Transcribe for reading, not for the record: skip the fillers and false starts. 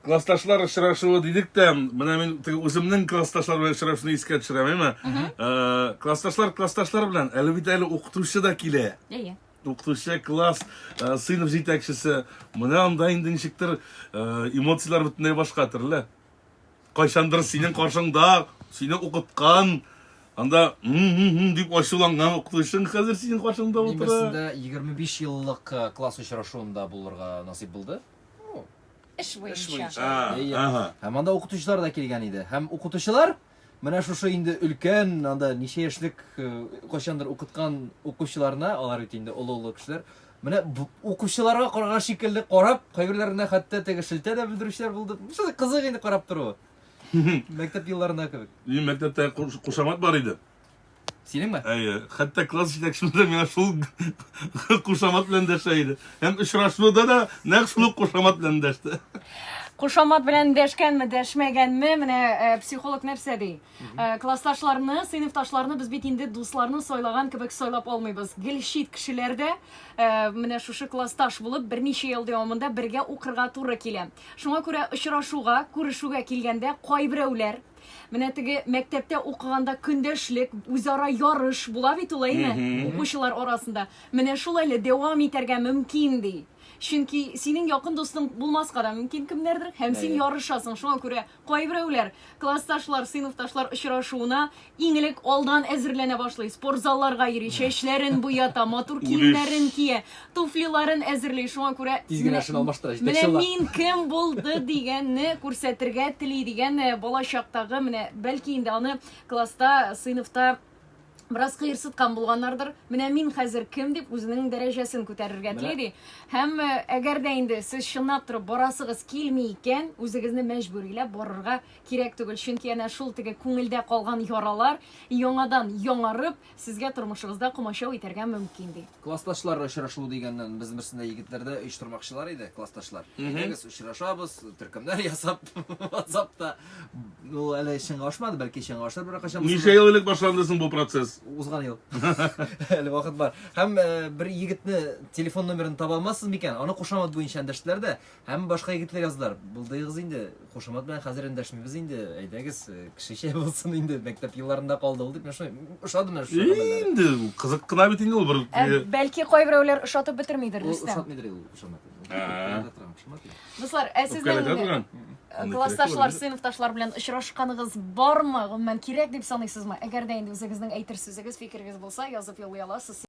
Классташлар очрашуы дидек тә, менә мин үземнең классташлар белән очрашуны искә төшерәм, классташлар белән әле бит әле укытучы да килә. Укытучы, класс, сыйныф җитәкчесе. Менә анда инде ничектер эмоциялар бөтенләй башка төрле. Кайчандыр синең каршыңда, сине укыткан, анда дип ачуланган укытучың хәзер синең каршыңда утыра. Нимәсендә 25 еллык класс очрашуында булырга насыйп булды. Эш буенча. Һәм анда укытучылар да килгән иде. Һәм укытучылар менә шушы инде өлкән, анда ничә яшьлек кайчандыр укыткан укучыларына, алар бит инде олы кешеләр, менә укучыларга караган шикелле карап, кайберләренә хәтта теге шелтә дә белдерүчеләр булды. Шушы кызык инде карап тору. Мәктәп елларында кебек. Мин мәктәптә кушамат бар иде. Синеңме? Хәтта класс җитәкчесе миңа шул кушамат белән дәшә иде. Һәм очрашуда да нәкъ шул кушамат белән дәште. Кушамат белән дәшкәнме, дәшмәгәнме, менә психолог нәрсә ди? Классташларны, сыйныфташларны без бит инде дусларны сайлаган кебек сайлап алмыйбыз. Гелчит кешеләрдә менә шушы классташ булып берничә ел дәвамында бергә укырга туры килә. Шуңа күрә очрашуга, күрешүгә килгәндә кайберәүләр менә теге мәктәптә укыганда көндәшлек, үзара ярыш була бит ул әйме укучылар арасында. Менә шулай дәвам итәргә мөмкин ди. Чөнки синең якын дустың булмаска да мөмкин кемнәрдер, һәм син ярышасың. Шуңа күрә кайберәүләр классташлар, сыйныфташлар очрашуына иң элек алдан әзерләнә башлый. Спортзалларга йөри, чәчләрен буята, матур киемнәрен кия, туфлиларын әзерли. Шуңа күрә тизгенәшен алмаштыра. Менә мин кем булды дигәнне күрсәтергә тели дигән балачактагы менә бәлки инде аны класста, сыйныфта бераз кыерсыткан булганнардыр. Менә мин хәзер кем дип үзенең дәрәҗәсен күтәрергә тели. Һәм әгәр дә инде сез чынлап торып барасыгыз килми икән, үзегезне мәҗбүриләп барырга кирәк түгел. Чөнки әнә шул теге күңелдә калган яралар яңадан яңарып, сезгә тормышыгызда комачау итәргә мөмкин ди. Классташлар очрашуы дигәннән безнең берсендә егетләрдә оештырмакчылар иде, классташлар. Без очрашабыз, төркемнәр ясап, WhatsApp'та. Ул әле чынга ашмады, бәлки чынга ашыр бер качан. Ничә ел элек башланды соң бу процесс? Узган ел. Әле вакыт бар. Һәм бер егетне телефон номерын таба алмассыз микән? Аны кушамат буенча эндәштеләр дә, һәм башка егетләр яздылар. Булдыгыз инде, кушамат белән хәзер эндәшмибез инде. Әйдәгез, кешечә булсын инде, мәктәп елларында калды ул дип. Ошады менә шушы. Инде кызык кына бит инде ул бер. Бәлки кайберәүләр ошатып бетермидер Рөстәм. Ошатмыйдыр ул, ошамады. Дуслар, сезнең классташлар, сыйныфташлар белән очрашканыгыз бармы? Гомумән кирәк дип саныйсызмы? Әгәр дә инде үзегезнең әйтер сүзегез, фикерегез булса, язып юллый аласыз.